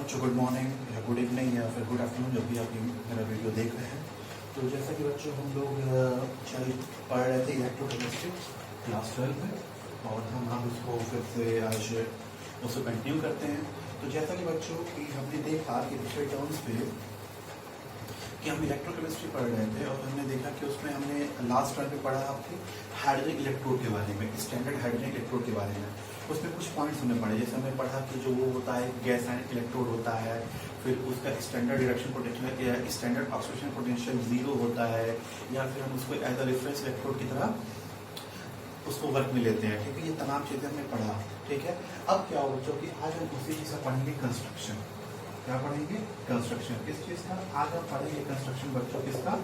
बच्चों good morning या good evening या फिर गुड आफ्टरनून, जब भी आप मेरा वीडियो देख रहे हैं। तो जैसा कि बच्चों हम लोग पढ़ रहे थे इलेक्ट्रोकेमिस्ट्री क्लास 12 में, और हम अब उसको फिर से आज उसको कंटिन्यू करते हैं। तो जैसा कि बच्चों कि हमने देखा कि पिछले टर्म्स पे कि हम इलेक्ट्रोकेमिस्ट्री पढ़ रहे थे, और हमने देखा कि उसमें हमने लास्ट टर्म पे पढ़ा आपके हाइड्रोजन इलेक्ट्रोड के बारे में, स्टैंडर्ड हाइड्रोजन इलेक्ट्रोड के बारे में। उसमें कुछ पॉइंट्स हमने पढ़े, जैसे हमने पढ़ा कि जो वो होता है गैस आयनिक इलेक्ट्रोड होता है, फिर उसका स्टैंडर्ड रिडक्शन पोटेंशियल या स्टैंडर्ड ऑक्सीडेशन पोटेंशियल 0 होता है, या फिर हम उसको एज अ रेफरेंस इलेक्ट्रोड की तरह उसको वर्क में लेते हैं। ठीक है, ये तमाम चीज़ें हमने पढ़ा। ठीक है, अब क्या हो बच्चों कि आज हम उसी चीज़ का पढ़ेंगे, कंस्ट्रक्शन। क्या पढ़ेंगे? कंस्ट्रक्शन। किस चीज़ का? आज हम पढ़ेंगे कंस्ट्रक्शन बच्चों किसका?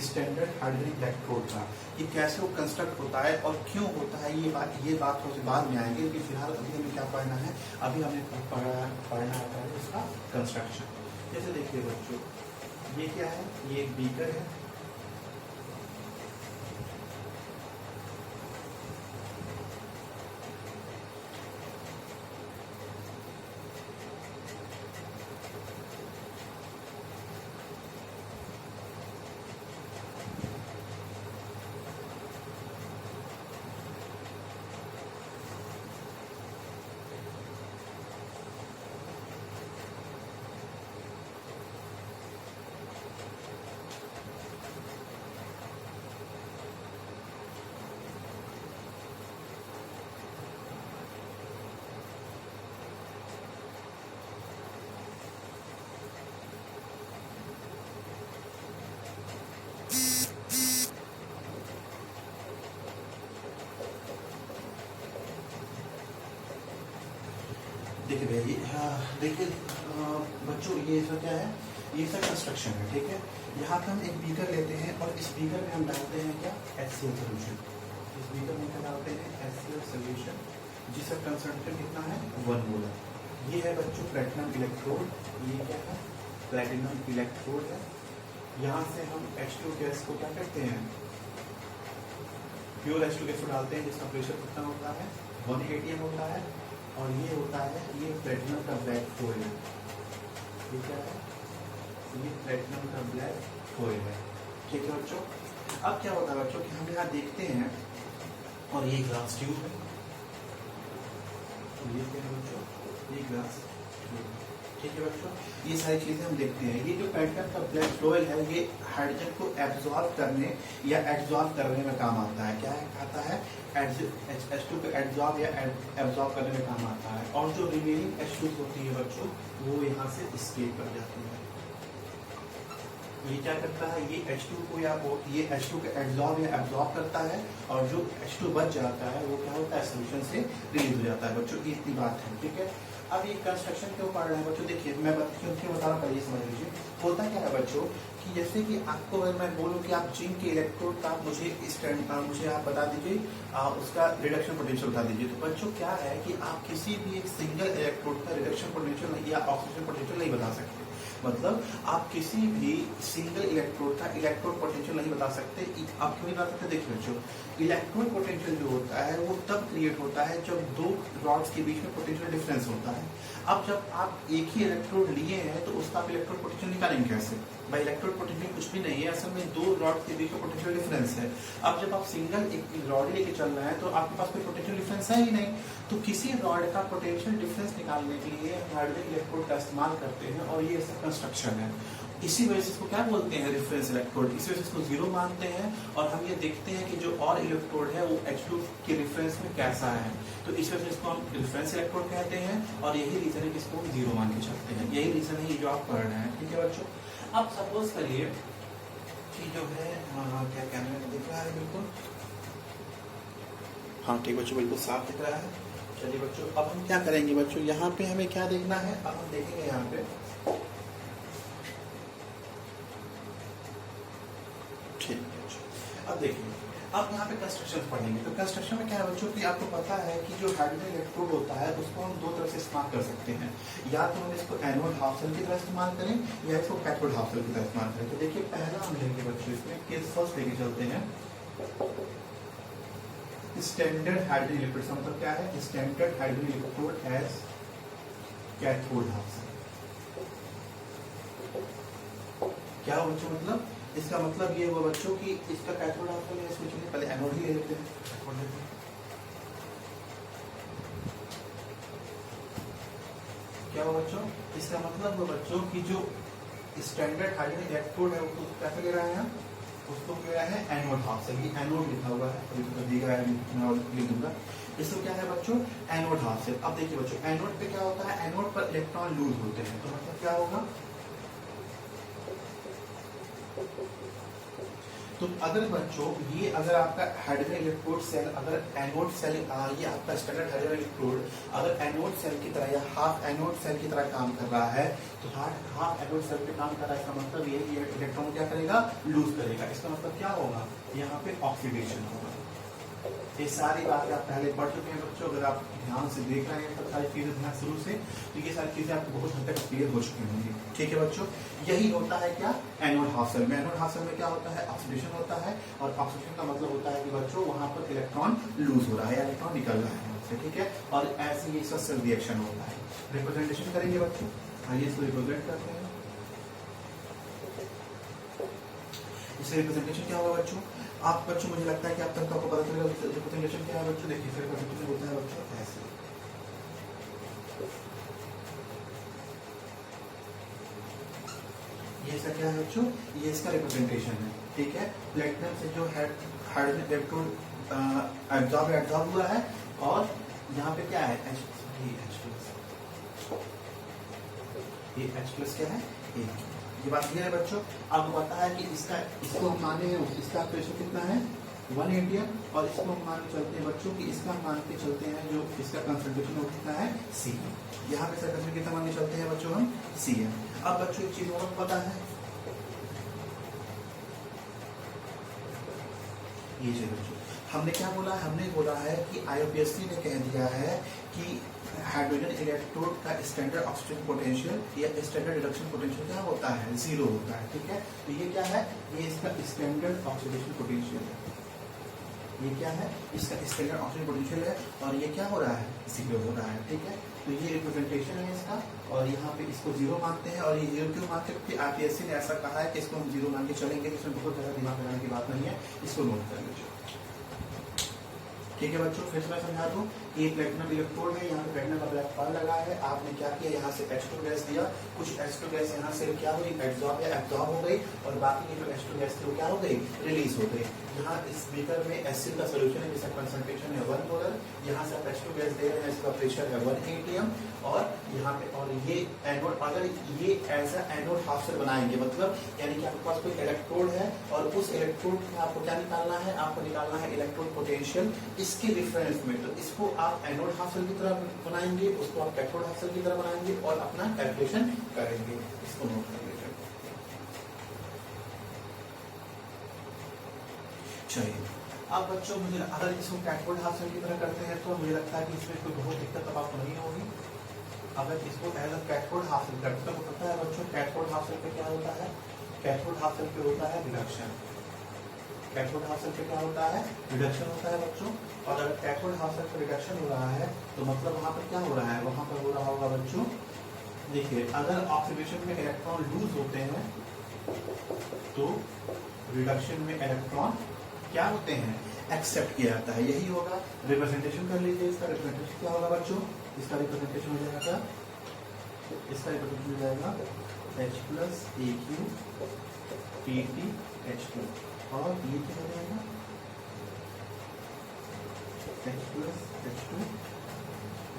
स्टैंडर्ड हाइड्रोजन इलेक्ट्रोड का। कि कैसे वो कंस्ट्रक्ट होता है और क्यों होता है, ये बात थोड़ी बाद में आएंगे। कि फिलहाल अभी हमें क्या पढ़ना है? अभी हमें पढ़ना है उसका कंस्ट्रक्शन। जैसे देखिए बच्चों, ये क्या है? ये एक बीकर है। देखिए भैया, देखिए बच्चों, ये सब क्या है? ये सब कंस्ट्रक्शन है। ठीक है, यहाँ पे हम एक बीकर लेते हैं और इस बीकर में हम डालते हैं क्या? HCl solution. इस बीकर में क्या डालते हैं? HCl सोल्यूशन, जिसका कंसंट्रेशन कितना है? 1 मोलर। ये है बच्चों प्लेटिनम इलेक्ट्रोड। ये क्या है? प्लेटिनम इलेक्ट्रोड है। यहाँ से हम H2 गैस को क्या करते हैं? प्योर H2 गैस को डालते हैं, जिसका प्रेशर कितना होता है? 1 atm होता है। और ये होता है, ये प्लेटिनम का ब्लैक फॉइल है। ये क्या है? ये प्लेटिनम का ब्लैक फॉइल है। ठीक है बच्चों, अब क्या होता है बच्चों कि हम यहाँ देखते हैं, और ये ग्लास ट्यूब है। ये क्या है बच्चों? ये ग्लास ट्यूब। ठीक है बच्चों, ये सारी चीजें हम देखते हैं। ये जो प्लेटिनम का ब्लैक फॉइल है, ये हाइड्रोजन को एब्जॉर्ब करने या एब्जॉर्ब करने में काम आता है। क्या आता है? H2 को एब्जॉर्ब या एब्जॉर्ब करने में काम आता है। और जो रिमेनिंग H2 होती है बच्चों, वो यहाँ से एस्केप कर जाती है। ये क्या करता है? ये H2 को या वो ये H2 को एब्जॉर्ब या एब्जॉर्ब करता है, और जो H2 बच जाता है वो क्या होता है? सोल्यूशन से रिलीज हो जाता है। बच्चों की इतनी बात है। ठीक है, अब ये कंस्ट्रक्शन क्यों पढ़ रहे हैं बच्चों? देखिए, मैं क्यों बता रहा हूँ, पहले समझ लीजिए। होता क्या है बच्चों कि जैसे कि आपको अगर मैं बोलूँ कि आप जिंक के इलेक्ट्रोड का मुझे आप बता दीजिए, उसका रिडक्शन पोटेंशियल बता दीजिए। तो बच्चों क्या है कि आप किसी भी एक सिंगल इलेक्ट्रोड का रिडक्शन पोटेंशियल या ऑक्सीजन पोटेंशियल नहीं बता सकते। मतलब आप किसी भी सिंगल इलेक्ट्रोड का इलेक्ट्रोड पोटेंशियल नहीं बता सकते। आप क्यों नहीं बता सकते? देखिए बच्चों, इलेक्ट्रोड पोटेंशियल जो होता है वो तब क्रिएट होता है जब दो रॉड्स के बीच में पोटेंशियल डिफरेंस होता है। अब जब आप एक ही इलेक्ट्रोड लिए हैं तो उसका आप इलेक्ट्रोड पोटेंशियल निकालेंगे कैसे? भाई इलेक्ट्रोड पोटेंशियल कुछ भी नहीं है, असल में दो रॉड के बीच में पोटेंशियल डिफरेंस है। अब जब आप सिंगल एक रॉड लेके चल रहे हैं तो आपके पास कोई पोटेंशियल डिफरेंस है ही नहीं। तो किसी रॉड का पोटेंशियल डिफरेंस निकालने के लिए हम हाइड्रोजन इलेक्ट्रोड का इस्तेमाल करते हैं, और ये इसका कंस्ट्रक्शन है। इसी वजह से इसको क्या बोलते हैं? Reference electrode. इसी वजह से इसको 0 मानते हैं, और हम ये देखते हैं कि जो और इलेक्ट्रोड है वो H2 के रेफरेंस में कैसा है। तो इस वजह से इसको हम रेफरेंस इलेक्ट्रोड कहते हैं, और यही रीजन है कि इसको हम 0 मान के चलते हैं। यही रीजन है ये जो आप पढ़ रहे हैं। ठीक है बच्चों, अब सपोज करिए कि जो है क्या कैमरे में दिख रहा है? बिल्कुल हाँ, ठीक बच्चों, बिल्कुल साफ दिख रहा है। चलिए बच्चों, अब हम क्या करेंगे बच्चों? यहाँ पे हमें क्या देखना है? अब हम देखेंगे यहाँ पे, ठीक है। अब देखिए, अब यहाँ पे कंस्ट्रक्शन पढ़ेंगे। तो कंस्ट्रक्शन में क्या है बच्चों कि आपको पता है कि जो हाइड्रोजन इलेक्ट्रोड होता है उसको हम दो तरह से इस्तेमाल कर सकते हैं। या तो हम इसको एनोड हाफ सेल की तरह इस्तेमाल करें, या इसको कैथोड हाफ सेल की तरह इस्तेमाल करें। तो देखिए, पहला हम लेंगे बच्चों, इसमें केस फर्स्ट लेके चलते हैं। स्टैंडर्ड हाइड्रोजन इलेक्ट्रोड का मतलब क्या है? Standard hydrogen electrode as cathode half cell. क्या हुआ बच्चों मतलब? इसका मतलब ये हुआ बच्चों कि इसका कैथोड हाफ है स्विच में, पहले एनोड ही ले लेते हैं। क्या हुआ बच्चों? इसका मतलब हुआ बच्चों कि जो स्टैंडर्ड हाइड्रोजन इलेक्ट्रोड है उसको कैसे ले रहे हैं हम? उसको ले रहे हैं एनोड हाफ सेल। ये एनोड लिखा हुआ है, अभी तो दिख रहा है, मैं लिख दूंगा। इसको क्या है बच्चों? Anode half cell. अब देखिए बच्चों, एनोड पे क्या होता है? एनोड पर इलेक्ट्रॉन लूज होते हैं, तो मतलब क्या होगा? तो अगर बच्चों ये अगर आपका हाइड्रोजन इलेक्ट्रोड सेल अगर एनोड सेल ये आपका स्टैंडर्ड हाइड्रोजन इलेक्ट्रोड अगर एनोड सेल की तरह या हाफ एनोड सेल की तरह काम कर रहा है, तो हाफ एनोड सेल पे काम कर रहा है, इसका मतलब ये कि इलेक्ट्रॉन क्या करेगा? लूज करेगा। इसका मतलब क्या होगा? यहाँ पे ऑक्सीडेशन होगा। ये सारी बातें आप पहले पढ़ चुके हैं बच्चों, अगर आप ध्यान से देख रहे हैं तो सारी चीजें ध्यान शुरू से, तो ये सारी चीजें आपको बहुत हद तक क्लियर हो चुकी होंगी। ठीक है बच्चों, यही होता है क्या? एनोड हाफ सेल में। एनोड हाफ सेल में क्या होता है? ऑक्सीडेशन होता है, और ऑक्सीडेशन का मतलब होता है कि बच्चों वहां पर इलेक्ट्रॉन लूज हो रहा है या इलेक्ट्रॉन निकल रहा है उससे। ठीक है, और ऐसे ही इसका सेल रिएक्शन होता है। रिप्रेजेंटेशन करेंगे बच्चों, आइए इसको रिप्रेजेंट करते हैं। इससे रिप्रेजेंटेशन क्या होगा बच्चों? आप बच्चों मुझे लगता है कि आप तक आपको पता चलेगा रिप्रेजेंटेशन क्या है बच्चों। देखिए रिप्रेजेंटेशन होता है बच्चों ऐसे, ये इसका क्या है बच्चों? ये इसका रिप्रेजेंटेशन है। ठीक है, प्लेटिनम से जो हाइड्रोजन इलेक्ट्रॉन एब्जॉर्ब हुआ है, और यहाँ पे क्या है? H प्लस क्या है? ये बात क्लियर है बच्चों? आपको पता है कि इसको हम माने हैं, इसका प्रेशर कितना है? 1 atm, और इसको हम मान के चलते हैं बच्चों कि इसका मान के चलते हैं जो इसका कंसंट्रेशन वो कितना है? Cm। यहाँ पे सर कितना मान के चलते हैं बच्चों हम? Cm। अब बच्चों एक चीज और पता है, ये चीज बच्चों हमने क्या बोला? हमने बोला है कि IUPAC ने कह दिया है कि हाइड्रोजन इलेक्ट्रोड का स्टैंडर्ड ऑक्सीजन पोटेंशियल या स्टैंडर्ड रिडक्शन पोटेंशियल क्या होता है? 0 होता है। ठीक है, तो ये क्या है? ये इसका स्टैंडर्ड ऑक्सीडेशन पोटेंशियल है। ये क्या है? इसका स्टैंडर्ड ऑक्सीजन पोटेंशियल है, और ये क्या हो रहा है? 0 हो रहा है। ठीक है, तो ये रिप्रेजेंटेशन है इसका, और यहाँ पे इसको 0 मानते हैं। और ये 0 क्यों मानते हैं? क्योंकि IUPAC ने ऐसा कहा है कि इसको हम 0 मान के चलेंगे, इसमें बहुत ज्यादा दिमाग लगाने की बात नहीं है, इसको नोट कर लीजिए। ठीक है बच्चों, फिर से मैं समझा दूं, ये प्लेटिनम इलेक्ट्रोड है, यहाँ पे प्लेटिनम का ब्लैक बार लगा है। आपने क्या किया? यहाँ से H2 गैस दिया, कुछ H2 गैस यहाँ से क्या हुई? एब्जॉर्ब हो गई, और बाकी जो H2 गैस थी वो क्या हो गई? रिलीज हो गई। यहाँ इस बीकर में एसिड का सोल्यूशन है जिसका कंसंट्रेशन है 1 मोलर। यहाँ से आप H2 गैस दे रहे हैं, इसका प्रेशर है 1 atm, और यहाँ पे और ये एनोड, अगर ये ऐसा एनोड हाफ सेल बनाएंगे, मतलब यानी कि आपके पास कोई इलेक्ट्रोड है, और उस इलेक्ट्रोड में आपको क्या निकालना है? आपको निकालना है इलेक्ट्रोड पोटेंशियल इसके रिफरेंस में। तो इसको आप एनोड हाफ सेल की तरह बनाएंगे, उसको आप कैथोड हाफ सेल की तरह बनाएंगे, और अपना कैलकुलेशन करेंगे। इसको नोट कर लीजिए। चलिए, अब बच्चों मुझे अगर इसको कैथोड हाफ सेल की तरह करते हैं तो मुझे लगता है कि इसमें कोई बहुत दिक्कत अब आपको नहीं होगी। अगर इसको एज कैथोड हाफ सेल करते हैं तो पता है बच्चों कैथोड हाफ सेल पे क्या होता है? कैथोड हाफ सेल पे होता है रिडक्शन। कैथोड हाफ सेल पे क्या होता है? रिडक्शन होता है बच्चों। और अगर कैथोड हाफ सेल पे रिडक्शन हो रहा है तो मतलब वहां पर क्या हो रहा है? वहां पर हो रहा होगा बच्चों, देखिए अगर ऑक्सीडेशन में इलेक्ट्रॉन लूज होते हैं तो रिडक्शन में इलेक्ट्रॉन क्या होते हैं? एक्सेप्ट किया जाता है। यही होगा। रिप्रेजेंटेशन कर लीजिए, इसका रिप्रेजेंटेशन क्या होगा बच्चों? इसका रिप्रेजेंटेशन हो जाएगा, इसका रिप्रेजेंटेशन हो जाएगा H plus AQ PT H2, और ये क्या हो जाएगा? H प्लस H2,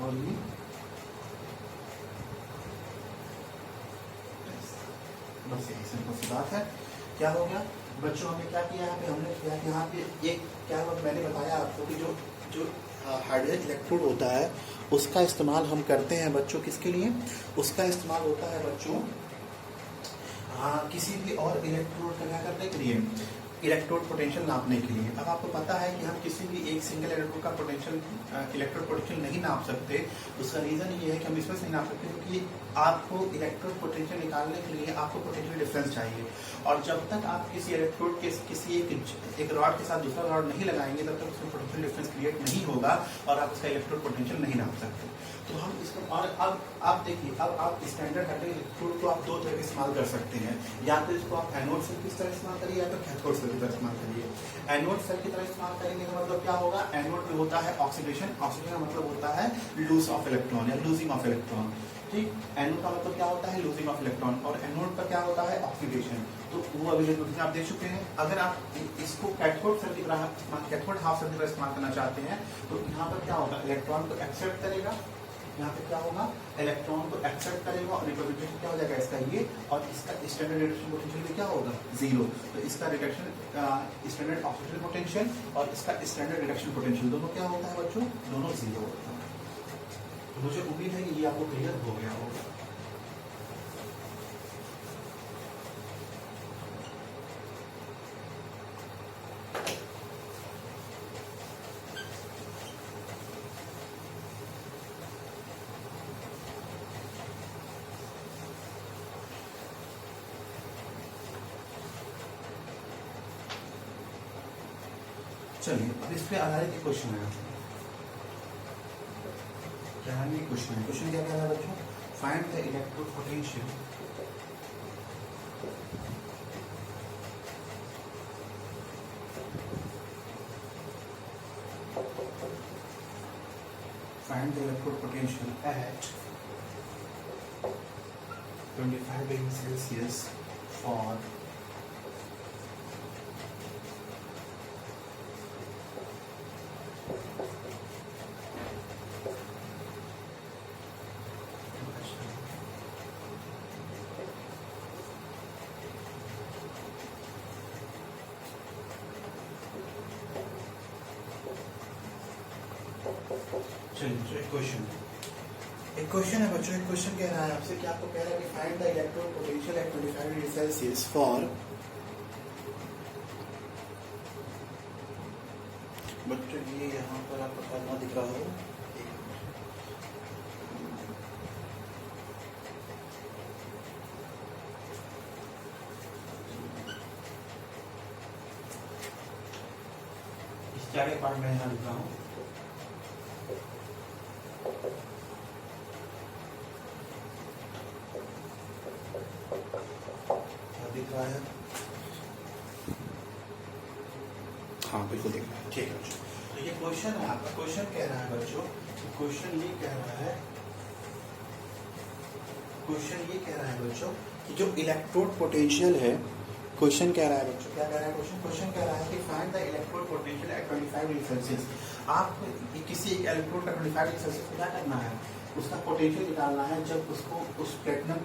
और ये बस यही सिंपल सी बात है। क्या हो गया बच्चों? हमने क्या किया यहाँ पे? हमने किया कि यहाँ पे एक क्या मैंने बताया आपको कि जो हाइड्रोजन इलेक्ट्रोड होता है उसका इस्तेमाल हम करते हैं बच्चों, किसके लिए? उसका इस्तेमाल होता है बच्चों किसी भी और इलेक्ट्रोड का क्या करने के लिए? इलेक्ट्रोड पोटेंशियल नापने के लिए। अब आपको पता है कि हम किसी भी एक सिंगल इलेक्ट्रोड का पोटेंशियल इलेक्ट्रोड पोटेंशियल नहीं नाप सकते। उसका रीज़न ये है कि हम इसमें से नहीं नाप सकते क्योंकि आपको इलेक्ट्रोड पोटेंशियल निकालने के लिए आपको पोटेंशियल डिफरेंस चाहिए, और जब तक आप किसी इलेक्ट्रोड के किसी एक रॉड के साथ दूसरा रॉड नहीं लगाएंगे तब तक उसमें पोटेंशियल डिफरेंस क्रिएट नहीं होगा और आप उसका इलेक्ट्रोड पोटेंशियल नहीं नाप सकते। तो हम इसको, और अब आप देखिए, अब आप स्टैंडर्ड हाइड्रोजन इलेक्ट्रोड को आप दो तरह के इस्तेमाल कर सकते हैं, या तो इसको आप एनोड सेल की तरह इस्तेमाल करिए या तो कैथोड सेल की तरह इस्तेमाल करिए। एनोड सेल की तरह इस्तेमाल करेंगे तो मतलब क्या होगा, एनोड में होता है ऑक्सीडेशन, ऑक्सीडेशन का मतलब होता है लूज ऑफ इलेक्ट्रॉन या लूजिंग ऑफ इलेक्ट्रॉन, ठीक। एनोड का मतलब क्या होता है, लूजिंग ऑफ इलेक्ट्रॉन, और एनोड का क्या होता है, ऑक्सीडेशन। तो वो अभी आप देख चुके हैं। अगर आप इसको कैथोड सेल की तरह, कैथोड हाफ सेल की तरह इस्तेमाल करना चाहते हैं तो यहाँ पर क्या होगा, इलेक्ट्रॉन को एक्सेप्ट करेगा, यहाँ पे क्या होगा, इलेक्ट्रॉन को एक्सेप्ट करेगा और रिप्रेजेंटेशन क्या हो जाएगा इसका ये, और इसका स्टैंडर्ड रिडक्शन पोटेंशियल भी क्या होगा, जीरो। तो इसका रिडक्शन स्टैंडर्ड ऑक्सीडेशन पोटेंशियल और इसका स्टैंडर्ड रिडक्शन पोटेंशियल दोनों क्या होता है बच्चों, दोनों जीरो होता है। तो मुझे उम्मीद है कि ये आपको क्लियर हो गया होगा। चलिए अब इस पे आधारित एक क्वेश्चन है, क्या है ये क्वेश्चन है। क्वेश्चन क्या कह रहा है बच्चों, find the electrode potential find the electrode potential at 25 degrees Celsius for एक क्वेश्चन है बच्चों, एक क्वेश्चन कह रहा है आपसे कि आपको कह रहा है कि find the electrode potential at 25 degree celsius for, बच्चों ये यहाँ पर आपको करना दिख रहा हो, इस चार पार्ट में यहाँ लिख रहा हूँ। दिख रहा है, हाँ बिल्कुल दिख रहा है, ठीक है बच्चों। तो ये क्वेश्चन है आपका, क्वेश्चन कह रहा है बच्चों, क्वेश्चन ये कह रहा है, क्वेश्चन ये कह रहा है बच्चों कि जो इलेक्ट्रोड पोटेंशियल है, क्वेश्चन कह रहा है बच्चों, क्या कह रहा है क्वेश्चन, क्वेश्चन कह रहा है कि find the electrode potential at 25 degree Celsius. आप किसी एक इलेक्ट्रोड का 25 डिग्री सेल्सियस को क्या करना है, उसका पोटेंशियल निकालना है जब उसको उस प्लेटिनम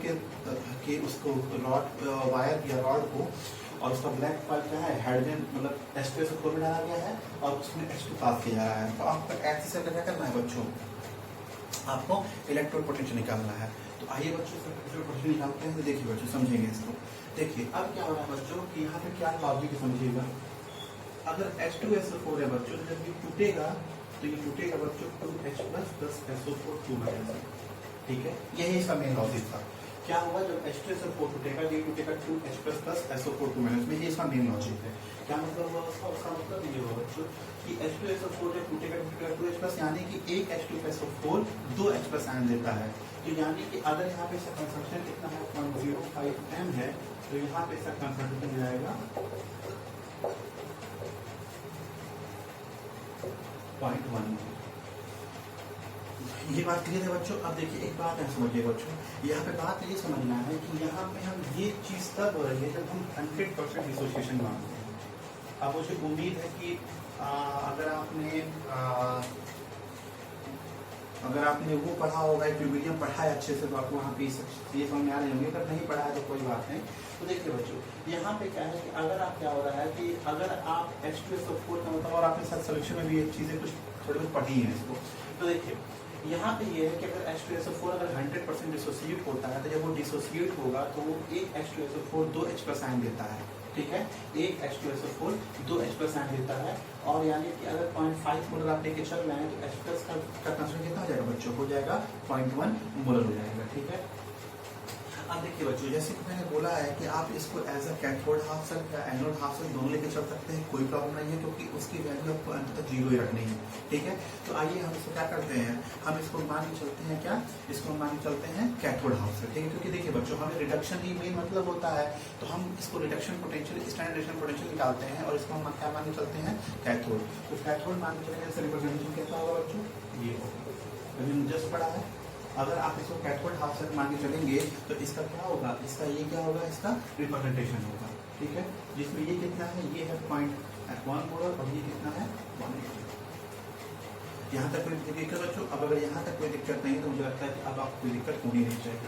के उसको रॉड वायर या रॉड को, और उसका ब्लैक पार्ट क्या है, हाइड्रोजन मतलब H2SO4 में डाला गया है और उसमें H2 पास किया जा रहा है। तो आपको ऐसे से क्या करना है बच्चों, आपको इलेक्ट्रोड पोटेंशियल निकालना है। तो आइए बच्चों इलेक्ट्रोड पोटेंशियल निकालते हैं। तो देखिए बच्चों समझेंगे इसको। देखिए अब क्या हो रहा है बच्चों कि यहाँ पे क्या लॉजिक समझिएगा, अगर H2SO4 है बच्चों, जब ये टूटेगा तो ये टूटेगा बच्चों 2H प्लस SO4 2 ठीक है, यही इसका मेन लॉजिक था। क्या होगा जब H2SO4 टूटेगा, ये टूटेगा 2H प्लस SO4 2 में, ये इसका मेन लॉजिक है। क्या मतलब हुआ उसका मतलब ये होगा बच्चों कि H2SO4 जब टूटेगा 2H प्लस, यानी कि एक H2SO4 2 H प्लस आयन देता है। तो यानी कि अगर यहाँ पे इसका कंसंट्रेशन कितना है 0.05 m है, तो यहाँ पे इसका कंसंट्रेशन जाएगा 0.1। ये बात क्लियर है बच्चों। अब देखिए एक बात है समझिए बच्चों, यहाँ पे बात ये समझना है कि यहाँ पे हम ये चीज तब हो रही है जब हम 100% डिसोसिएशन मानते हैं। अब मुझे उम्मीद है कि अगर आपने वो पढ़ा होगा, इक्विलिब्रियम पढ़ा है अच्छे से, तो आपको वहाँ पे ये समझ में आ रही होंगे। अगर नहीं पढ़ा है तो कोई बात नहीं। तो देखिए बच्चों यहाँ पे क्या है कि अगर आप क्या हो रहा है कि अगर आप H2SO4 का मतलब, और आपने साथ सोल्यूशन में भी ये चीज़ें कुछ थोड़ी बहुत पढ़ी हैं इसको। तो देखिए यहाँ पे ये है कि अगर H2SO4 अगर 100% डिसोसिएट होता है, तो जब वो डिसोसिएट होगा तो वो एक H2SO4 2H प्लस आयन देता है, ठीक है। एक H2SO4 2 H+ आयन देता है, और यानी कि अगर 0.5 मोलर आप लेके चल रहे हैं तो H+ का कंसंट्रेशन कितना हो जाएगा बच्चों, हो जाएगा 0.1 मोलर हो जाएगा, ठीक है। अब देखिए बच्चों, जैसे कि मैंने बोला है कि आप इसको as a cathode half cell या एनोड हाफ सेल दोनों लेके चल सकते हैं, कोई प्रॉब्लम नहीं है, क्योंकि उसकी वैल्यू आपको अंत तक 0 ही रखनी है, ठीक है। तो आइए हम इसको क्या करते हैं, हम इसको मान के चलते हैं, क्या इसको मान के चलते हैं कैथोड हाफ सेल, ठीक है। क्योंकि देखिए बच्चों, हमें रिडक्शन ही मेन मतलब होता है, तो हम इसको reduction potential, standard reduction potential निकालते हैं, और इसको हम क्या मान के चलते हैं, कैथोड। तो कैथोड मान के चलेंगे, इसका रिप्रेजेंटेशन कैसा होगा बच्चों, ये होगा, अभी जस्ट पढ़ा है। अगर आप इसको कैथोड हाफ सेल मान के चलेंगे तो इसका क्या होगा, इसका ये क्या होगा, इसका रिप्रेजेंटेशन होगा, ठीक है। जिसमें ये कितना है, ये है 0.1 मोलर, और ये कितना है 1 मोलर। यहाँ तक कोई दिक्कत बच्चों? अब अगर यहाँ तक कोई दिक्कत नहीं है तो मुझे लगता है कि अब आपको कोई दिक्कत होनी नहीं चाहिए,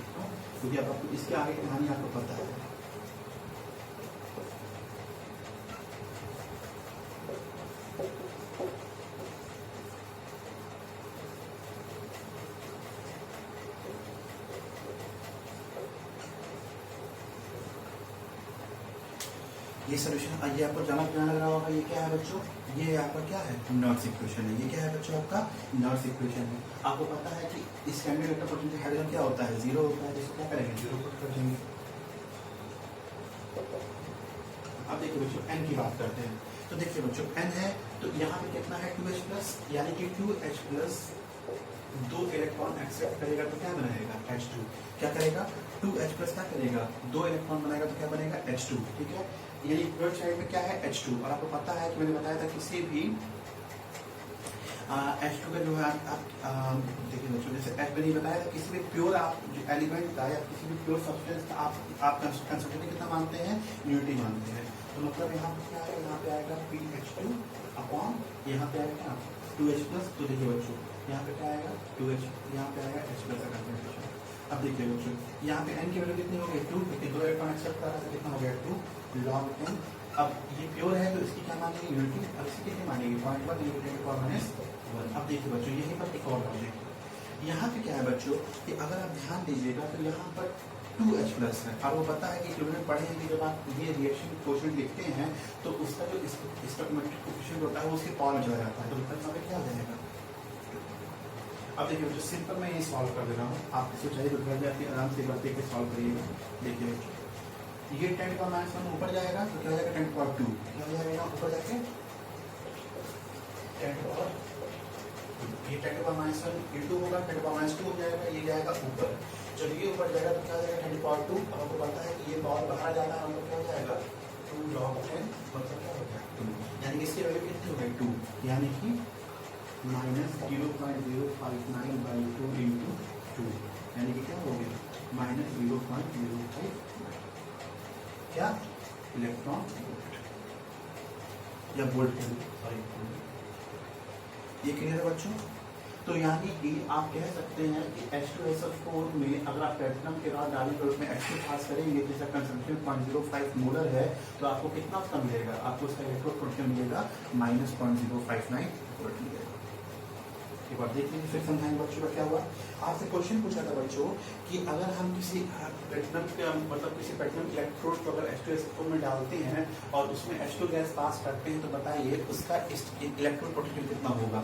क्योंकि अब आपको इसके आगे की कहानी आपको पता है। ये सोल्यूशन आइए आपको जाना लग रहा होगा, ये क्या है बच्चों, ये आपका क्या है, नॉर्थ इक्वेशन है। ये क्या है बच्चों, आपका नॉर्थ इक्वेशन है। आपको पता है कि स्टैंडर्ड वेक्टर पोटेंशियल हाइड्रोजन क्या होता है, 0 होता है, जिसको क्या करेंगे, 0 पुट कर देंगे। अब देखिए बच्चों, n की बात करते हैं, तो देखिए बच्चों n है, तो यहाँ पे कितना है 2H+, यानी कि 2H+ 2 इलेक्ट्रॉन एक्सेप्ट करेगा तो क्या बनाएगा, H2। क्या करेगा, 2H+ क्या करेगा, 2 इलेक्ट्रॉन बनाएगा तो क्या बनेगा, H2, ठीक है। यानी थर्ड साइड में क्या है, H2। और आपको पता है कि मैंने बताया था किसी भी H2 का जो है आप देखिए बच्चों, जैसे H मैंने बताया था, किसी भी प्योर आप एलिमेंट का या किसी भी प्योर सब्सटेंस का आप कंसंट्रेशन कितना मानते हैं, यूनिटी मानते हैं। तो मतलब यहाँ पे क्या है, यहाँ पे आएगा PH2 अपॉन, यहाँ पे आएगा 2H+। तो देखिए बच्चों, यहाँ पे क्या आएगा 2H, यहाँ पे आएगा H+ का कंसंट्रेशन। अब देखिए बच्चों, यहाँ पे n की वैल्यू कितनी हो गई, 2, क्योंकि 2 इलेक्ट्रॉन एक्सेप्ट कर रहा था, कितना हो गया 2 log n। अब ये प्योर है तो इसकी क्या मानेंगे, यूनिटी। अब इसकी कितनी मानेंगे, 0.1 × 10⁻⁻1। अब देखिए बच्चों, यहीं पर एक और लॉजिक, यहाँ पे क्या है बच्चों कि अगर आप ध्यान दीजिएगा तो यहाँ पर 2H+ है। आपको पता है कि क्लोरीन पढ़े हैं कि जब आप ये रिएक्शन कोएफिशिएंट लिखते हैं तो उसका जो स्टोइकियोमेट्रिक कोएफिशिएंट होता है वो उसके पावर में चला जाता है, तो मतलब यहाँ पे क्या हो जाएगा। अब देखिए बच्चों, सिंपल मैं ये सॉल्व कर दे रहा हूँ, आप इसको चाहिए तो घर जाके आराम से बात के सॉल्व करिएगा। देखिए ये 10⁻⁻1 ऊपर जाएगा तो क्या हो जाएगा, 10⁻², क्या हो जाएगा ऊपर जाके 10⁻², ये 10⁻1 × होगा, 10⁻² हो जाएगा, ये जाएगा ऊपर। जब ये ऊपर जाएगा तो क्या हो जाएगा 10⁻²। अब आपको पता है कि ये पावर बाहर जाना है, मतलब क्या हो जाएगा 2 log 10, मतलब क्या हो गया 2, यानी कि इसकी वैल्यू कितनी हो गई 2, यानी कि -0.059/2 × 2, यानी कि क्या हो गया -0.05 क्या इलेक्ट्रॉन या वोल्ट, सॉरी। ये क्लियर है बच्चों। तो यानी कि आप कह सकते हैं कि H2SO4 में अगर आप प्लेटिनम के रॉड डालेंगे और उसमें H2 पास करेंगे, जिसका कंसंट्रेशन 0.05 मोलर है, तो आपको कितना उसका मिलेगा, आपको उसका इलेक्ट्रोड पोटेंशियल मिलेगा -0.059 वोल्ट मिलेगा। एक बार देख लीजिए, फिर समझाएंगे बच्चों का क्या हुआ। आपसे क्वेश्चन पूछा था बच्चों कि अगर हम किसी प्लेटिनम के मतलब किसी प्लेटिनम इलेक्ट्रोड को अगर H2SO4 में डालते हैं और उसमें H2 गैस पास करते हैं तो बताइए उसका इलेक्ट्रोड पोटेंशियल कितना होगा।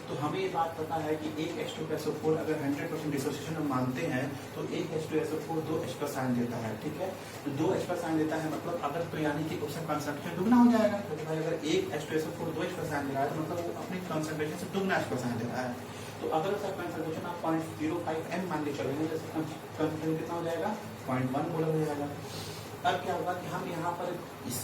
तो हमें ये बात पता है कि एक H2SO4 अगर 100% डिसोसिएशन हम मानते हैं तो एक H2SO4 2 H+ आयन देता है, ठीक है। तो 2 H+ आयन देता है, मतलब अगर तो यानी कि उसका कंसंट्रेशन दुगना हो जाएगा, क्योंकि भाई अगर एक H2SO4 2 H+ आयन दे रहा है तो मतलब वो अपनी कंसंट्रेशन से दुगना H+ आयन दे रहा है। तो अगर उसका कंसंट्रेशन आप 0.05 m मान के चलेंगे, जैसे कंसंट्रेशन कितना हो जाएगा 0.1 मोलर हो जाएगा। अब क्या होगा कि हम यहाँ पर इस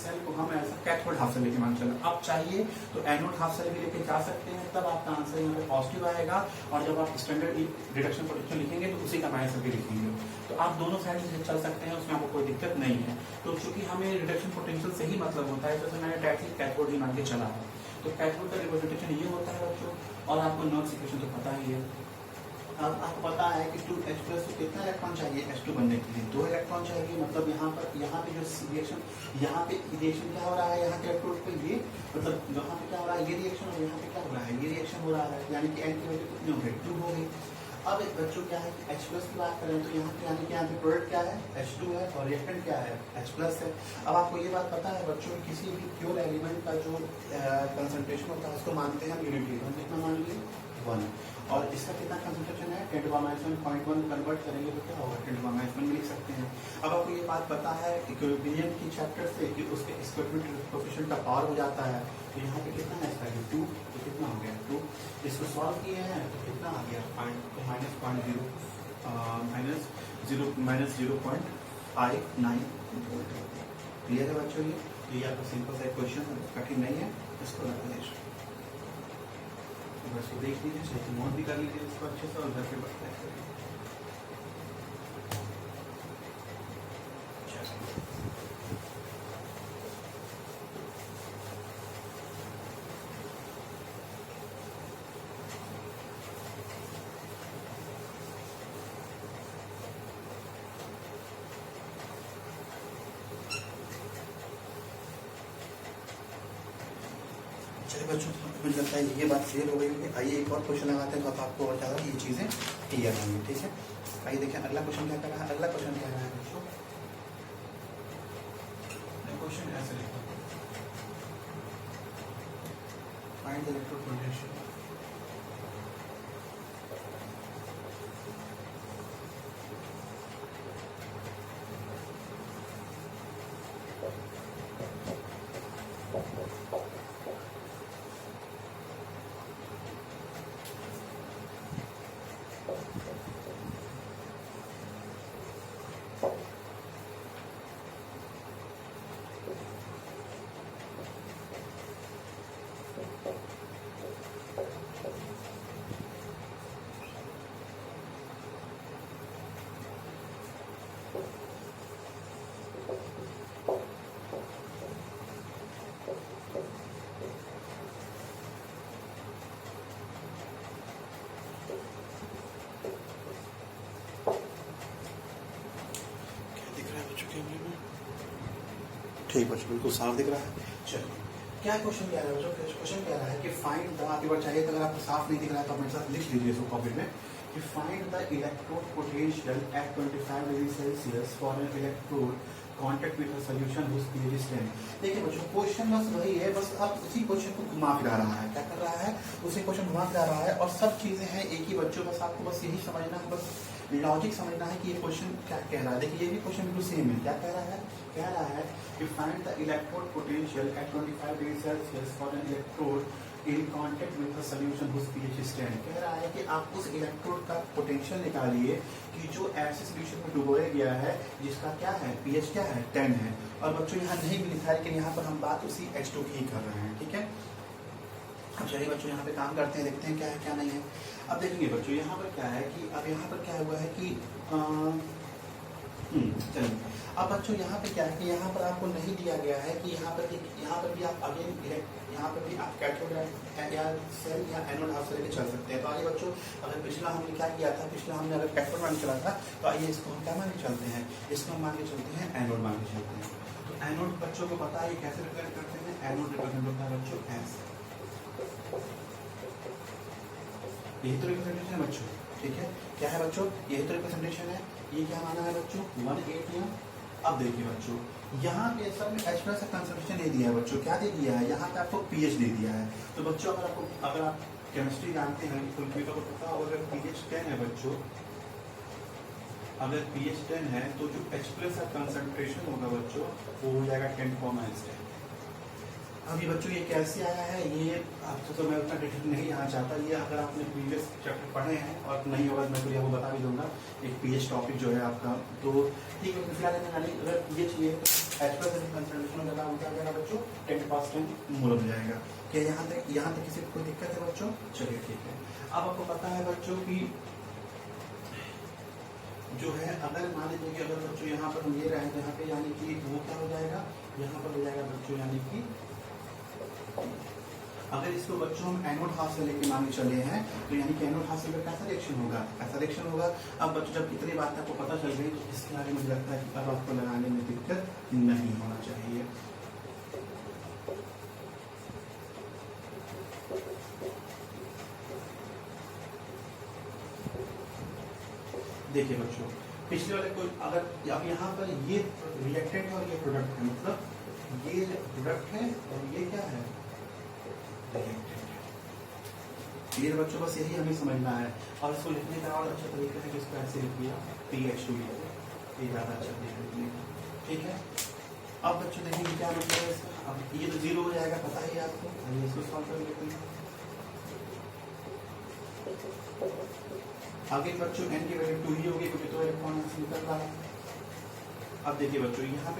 सेल को हम ऐसा कैथोड हाफ सेल लेके मान चलें। अब चाहिए तो एनोड हाफ सेल भी लेके जा सकते हैं, तब आपका आंसर यहाँ पे पॉजिटिव आएगा। और जब आप स्टैंडर्ड रिडक्शन पोटेंशियल लिखेंगे तो उसी का माइनस करके लिखेंगे। तो आप दोनों साइड से चल सकते हैं, उसमें आपको कोई दिक्कत नहीं है। तो चूंकि हमें रिडक्शन पोटेंशियल से ही मतलब होता है, जैसे मैंने डायरेक्टली कैथोड ही मान के चला है। तो कैथोड का रिप्रेजेंटेशन ये होता है बच्चों, और आपको नॉर्थ इक्वेशन तो पता ही है। अब आपको पता है कि 2H+ को कितना इलेक्ट्रॉन चाहिए H2 बनने के लिए, 2 इलेक्ट्रॉन चाहिए। मतलब यहाँ पे जो रिएक्शन, यहाँ पे रिएक्शन क्या हो रहा है, यहाँ के इलेक्ट्रोड पे ये मतलब यहाँ पे क्या हो रहा है, ये रिएक्शन, और यहाँ पे क्या हो रहा है, ये रिएक्शन हो रहा है, यानी कि n की वैल्यू कितनी हो गई 2 हो गई। अब एक बच्चों क्या है कि H प्लस की बात करें तो यहाँ पे यानी कि यहाँ पे प्रोडक्ट क्या है H2 है और रिएक्टेंट क्या है H प्लस है। अब आपको ये बात पता है बच्चों किसी भी प्योर एलिमेंट का जो कंसंट्रेशन होता है उसको मानते हैं हम यूनिटी, हम कितना मान लीजिए 1, और इसका कितना कंसंट्रेशन है 10⁻⁻1 कन्वर्ट करेंगे तो क्या होगा 10⁻1 लिख सकते हैं। अब आपको ये बात पता है इक्विलिब्रियम की चैप्टर से कि उसके स्क्वायर कोएफिशिएंट का पावर हो जाता है, तो यहाँ पे कितना है इसका 2, तो कितना हो गया 2। इसको सॉल्व किए हैं तो कितना आ गया -0.59 वोल्ट। क्लियर है बच्चों? ये आपका सिंपल सा क्वेश्चन है, कठिन नहीं है, इसको रख दीजिए, बस देख लीजिए, सही नोट भी कर लीजिए इसको अच्छे से और घर पे बताया करिए। चलिए बच्चों, मुझे लगता है ये बात क्लियर हो गई होगी। आइए एक और क्वेश्चन लगाते हैं तो आपको और ज़्यादा ये चीज़ें क्लियर होंगी, ठीक है। आइए देखिए अगला क्वेश्चन क्या कर रहा है। अगला क्वेश्चन क्या है बच्चों, क्वेश्चन ऐसे लिखा, फाइंड द इलेक्ट्रोड पोटेंशियल। ठीक बच्चों, बिल्कुल साफ दिख रहा है। चलिए क्या क्वेश्चन क्या है बच्चों, क्वेश्चन क्या रहा है कि फाइंड द, आपके पास चाहिए तो अगर आपको साफ नहीं दिख रहा है तो अपने साथ लिख लीजिए इसको कॉपी में, कि find the electrode potential at 25 degree celsius for an electrode contact with a solution whose pH is 10। देखिए बच्चों क्वेश्चन बस वही है, बस अब उसी क्वेश्चन को घुमा फिरा रहा है, क्या कर रहा है उसी क्वेश्चन घुमा फिरा रहा है, और सब चीजें हैं एक ही बच्चों, बस आपको बस यही समझना है, बस लॉजिक समझना है कि ये क्वेश्चन क्या कह रहा है। देखिए ये भी क्वेश्चन बिल्कुल सेम है, क्या कह रहा है कि find the electrode potential at 25 degree celsius for an electrode in contact with a solution whose pH is 10। कह रहा है कि आप उस इलेक्ट्रोड का पोटेंशियल निकालिए कि जो ऐसे सॉल्यूशन में डुबोया गया है जिसका क्या है pH क्या है 10 है। और बच्चों यहाँ नहीं भी लिखा है, लेकिन यहाँ पर हम बात उसी H2 की ही कर रहे हैं, ठीक है। अब चलिए बच्चों यहाँ पे काम करते हैं, देखते हैं क्या है क्या नहीं है। अब देखेंगे बच्चों यहाँ पर क्या है कि अब यहाँ पर क्या हुआ है कि चलिए अब बच्चों यहाँ पे क्या है कि यहाँ पर आपको नहीं दिया गया है कि यहाँ पर भी आप अगेन यहाँ पर भी आप कैथोड या सेल या एनोड हाफ से लेके चल सकते हैं। तो आइए बच्चों, अगर पिछला हमने क्या किया था, पिछला हमने अगर कैथोड मान के चला था, तो आइए इसको हम क्या मान के चलते हैं, इसको हम मान के चलते हैं एनोड मान के चलते हैं। तो एनोड बच्चों को पता है कैसे रिप्रेजेंट करते हैं, एनोड रिप्रेजेंट होता है बच्चों ऐसे, यही तो रिप्रेजेंटेशन है बच्चों, ठीक है। क्या है बच्चों, यही तो रिप्रेजेंटेशन है। ये क्या माना है बच्चों 1 atm। अब देखिए बच्चों यहाँ पे सब में H प्लस का कंसंट्रेशन दे दिया है बच्चों, क्या दे दिया है यहाँ पे आपको pH दे दिया है। तो बच्चों अगर आप केमिस्ट्री जानते हैं फुल को पता हो, अगर pH 10 है बच्चों, अगर pH 10 है तो जो H प्लस का कंसंट्रेशन होगा बच्चों वो हो जाएगा 10,10। अभी बच्चों ये कैसे आया है, ये आपको तो मैं उतना डिटेल नहीं आना चाहता, ये अगर आपने प्रीवियस चैप्टर पढ़े हैं और नहीं होगा मैं तो आपको बता भी दूंगा, एक pH टॉपिक जो है आपका। तो ठीक है, फिलहाल अगर pH ये H प्लस कंसंट्रेशन लगा होता है बच्चों 10% मोल हो जाएगा। क्या यहाँ तक किसी को कोई दिक्कत है बच्चों? चलिए ठीक है। अब आपको पता है बच्चों की जो है अगर मान लीजिए कि अगर बच्चों यहाँ पर हम ये रहे यहाँ पे, यानी कि वो क्या हो जाएगा, यहाँ पर हो जाएगा बच्चों, यानी कि अगर इसको बच्चों हम एनोड हाफ से लेके मान के चले हैं तो यानी कि एनोड हाफ से कैसा रिएक्शन होगा, ऐसा रिएक्शन होगा। अब बच्चों जब इतनी बात आपको पता चल गई तो इसके आगे मुझे लगता है कि अब आपको लगाने में दिक्कत नहीं होना चाहिए। देखिए बच्चों, पिछले वाले को अगर अब यहाँ पर ये रिएक्टेंट है और ये प्रोडक्ट है, मतलब ये प्रोडक्ट है और ये क्या है, रिएक्टेंट है। ये बच्चों बस यही हमें समझना है, और इसको लिखने का और अच्छा तरीका है कि इसको ऐसे लिख दिया PH2, ये ज़्यादा अच्छा तरीका है। ठीक है, अब बच्चों देखेंगे क्या मतलब है इसका। अब ये तो 0 हो जाएगा, पता ही है आपको, आइए इसको सॉल्व कर लेते हैं। आगे बच्चों n की वैल्यू 2 ही होगी क्योंकि 2 इलेक्ट्रॉन यहाँ से निकल रहा है। अब देखिए बच्चों, यहाँ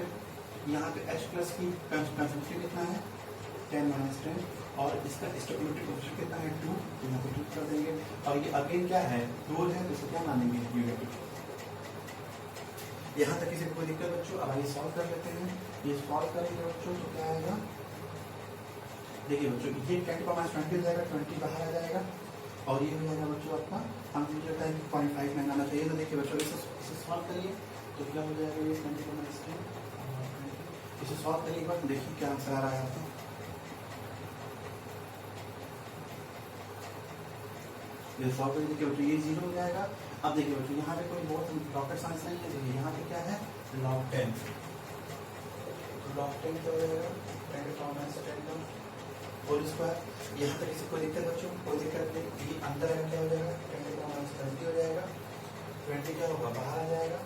पे H प्लस की कंसंट्रेशन कितना है, 10 - 10, और इसका स्टेबिलिटी कोएफिशिएंट कितना है, 2, तो यहाँ पे 2 कर देंगे। और ये अगेन क्या है, 2 है, तो इसे क्या मानेंगे, यूनिट। यहाँ तक किसी को कोई दिक्कत बच्चों? अब आइए सॉल्व कर लेते हैं। ये सॉल्व करेंगे बच्चों तो क्या आएगा, देखिए बच्चों, ये 10⁻20 हो जाएगा, 20 बाहर आ जाएगा, और ये हो जाएगा बच्चों आपका, हम मुझे लगता है कि 0.5 में आना चाहिए। तो देखिए बच्चों, इसे सॉल्व करिए तो क्या हो जाएगा, ये 20⁻10, इसे सॉल्व करिए एक बार, देखिए क्या आंसर आ रहा है आपका। ये सॉल्व करिए, देखिए बच्चों, ये 0 हो जाएगा। अब देखिए बच्चों, यहाँ पे कोई बहुत रॉकेट साइंस नहीं है, देखिए यहाँ पे क्या है, log 10, log 10 क्या हो जाएगा, 10⁻10 होल स्क्वायर। यहाँ पे किसी कोई दिक्कत बच्चों, कोई दिक्कत नहीं, ये अंदर आएगा क्या हो जाएगा, 10⁻20 हो जाएगा, 20 क्या होगा, बाहर आ जाएगा।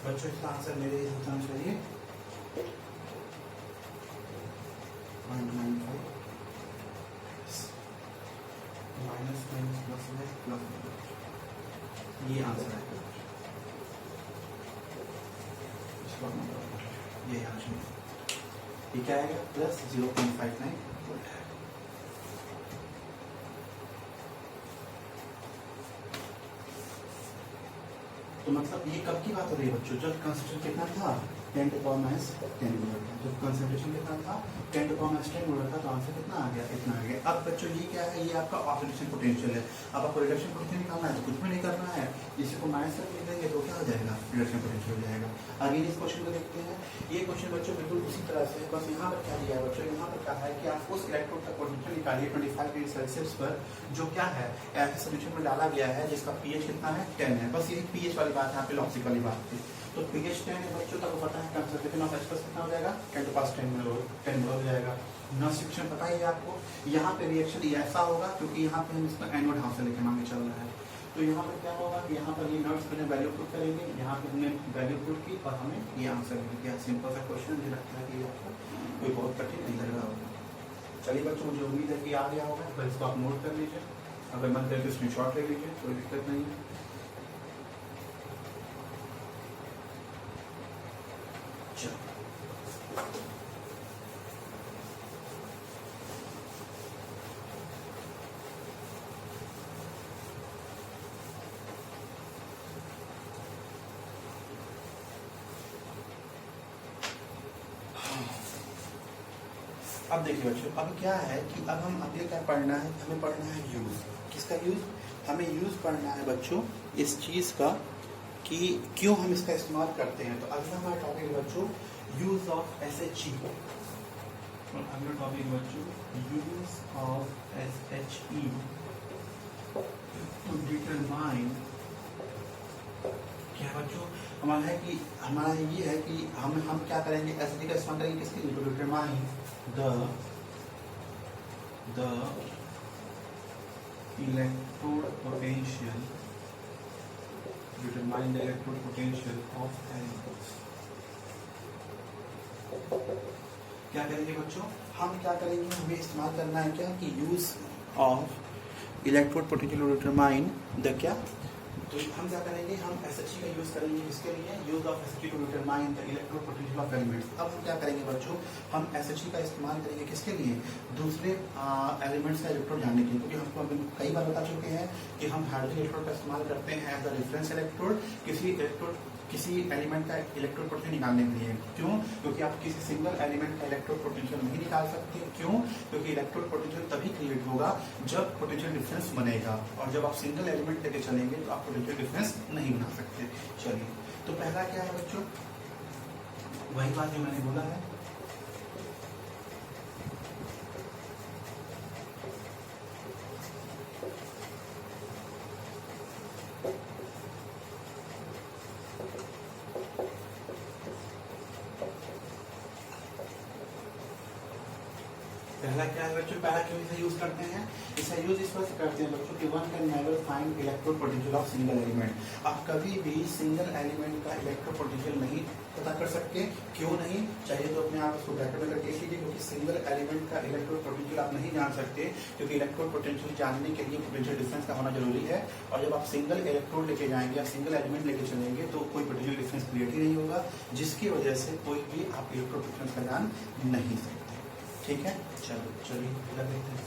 बच्चों इसका आंसर मेरे हिसाब से आना चाहिए -95 -, ये आंसर है। ये आंसर, ये क्या आएगा, प्लस 0.59। तो मतलब ये कब की बात हो रही है बच्चों, जब कंसंट्रेशन कितना था, 10⁻10 मोलर था। जब कंसंट्रेशन कितना था, 10⁻10 मोलर था, तो आंसर कितना आ गया, इतना आ गया। अब बच्चों ये क्या है, ये आपका ऑक्सीडेशन पोटेंशियल है। अब आपको रिडक्शन पोटेंशियल निकालना है तो कुछ भी नहीं करना है, इसी को माइनस कर देंगे तो क्या हो जाएगा, रिडक्शन पोटेंशियल हो जाएगा। आगे इस क्वेश्चन को देखते हैं। ये क्वेश्चन बच्चों बिल्कुल उसी तरह से, बस यहाँ पर क्या दिया है बच्चों, यहाँ पर कहा है कि आप उस इलेक्ट्रोड का पोटेंशियल निकालिए 25 डिग्री सेल्सियस पर, जो क्या है, ऐसे सोल्यूशन में डाला गया है जिसका pH कितना है, 10 है। बस यही pH वाली बात यहाँ पे लॉजिक वाली बात थी। तो pH 10 है बच्चों, तक पता है कंसंट्रेशन ऑफ H प्लस कितना हो जाएगा, 10⁻10 मोलर हो जाएगा। नॉन पता ही है आपको। यहाँ पे रिएक्शन ऐसा होगा क्योंकि यहाँ पे हम इसका एनोड हाफ से लेकर मांगे चल रहा है। तो यहाँ पर क्या होगा, यहाँ पर ये नोट्स में वैल्यू पुट करेंगे, यहाँ पे हमने वैल्यू पुट की और हमें ये आंसर मिल गया। सिंपल सा क्वेश्चन, मुझे लगता है कि आपको कोई बहुत कठिन नहीं लग रहा होगा। चलिए बच्चों, मुझे उम्मीद है कि आ गया होगा, तो इसको आप नोट कर लीजिए, अगर मन करके स्क्रीन शॉट ले लीजिए, कोई दिक्कत नहीं है। अब देखिए बच्चों, अब क्या है कि अब हम अगले क्या पढ़ना है, हमें पढ़ना है यूज। किसका यूज, हमें यूज पढ़ना है बच्चों इस चीज का कि क्यों हम इसका इस्तेमाल करते हैं। तो अगला हमारा टॉपिक बच्चों यूज ऑफ SHE। अगला टॉपिक बच्चों use of SHE to determine. क्या बच्चों, हमारा है कि हमारा ये है कि हम क्या करेंगे, SHE का इस्तेमाल करेंगे किसके लिए, to determine the electrode potential, determine the electrode potential of elements। क्या करेंगे बच्चों, हम क्या करेंगे, हमें इस्तेमाल करना है क्या कि use of electrode potential to determine the क्या, तो हम क्या करेंगे, हम SHE का यूज करेंगे इसके लिए, use of SHE to determine the electrode potential of elements. अब हम क्या करेंगे बच्चों, हम SHE का इस्तेमाल करेंगे किसके लिए, दूसरे एलिमेंट्स का इलेक्ट्रोड जानने के लिए। क्योंकि हमको अभी कई बार बता चुके हैं कि हम हाइड्रोजन इलेक्ट्रोड का इस्तेमाल करते हैं एज अ रेफरेंस इलेक्ट्रोड किसी इलेक्ट्रोड किसी एलिमेंट का इलेक्ट्रोड पोटेंशियल निकालने के लिए। क्यों? क्योंकि आप किसी सिंगल एलिमेंट का इलेक्ट्रोड पोटेंशियल नहीं निकाल सकते। क्यों? क्योंकि इलेक्ट्रोड पोटेंशियल तभी क्रिएट होगा जब पोटेंशियल डिफरेंस बनेगा, और जब आप सिंगल एलिमेंट लेके चलेंगे तो आप पोटेंशियल डिफरेंस नहीं बना सकते। चलिए, तो पहला क्या है बच्चों, वही बात जो मैंने बोला है, पहला क्या है बच्चों, पहला क्यों इसे यूज करते हैं, इसे यूज इस वजह से करते हैं बच्चों कि one can never find electrode potential of single element. आप कभी भी सिंगल एलिमेंट का इलेक्ट्रोड पोटेंशियल नहीं पता कर सकते। क्यों नहीं? चाहिए तो अपने आप उसको ब्रैकेट में करके लीजिए, क्योंकि सिंगल एलिमेंट का इलेक्ट्रोड पोटेंशियल आप नहीं जान सकते, क्योंकि इलेक्ट्रोड पोटेंशियल जानने के लिए पोटेंशियल डिफरेंस का होना जरूरी है। और जब आप सिंगल इलेक्ट्रोड लेके जाएंगे या सिंगल एलिमेंट लेके चलेंगे तो कोई पोटेंशियल डिफरेंस क्रिएट ही नहीं होगा, जिसकी वजह से कोई भी आप इलेक्ट्रोड डिफरेंस का जान नहीं सकते। ठीक है, चलो चलिए लग लेते हैं।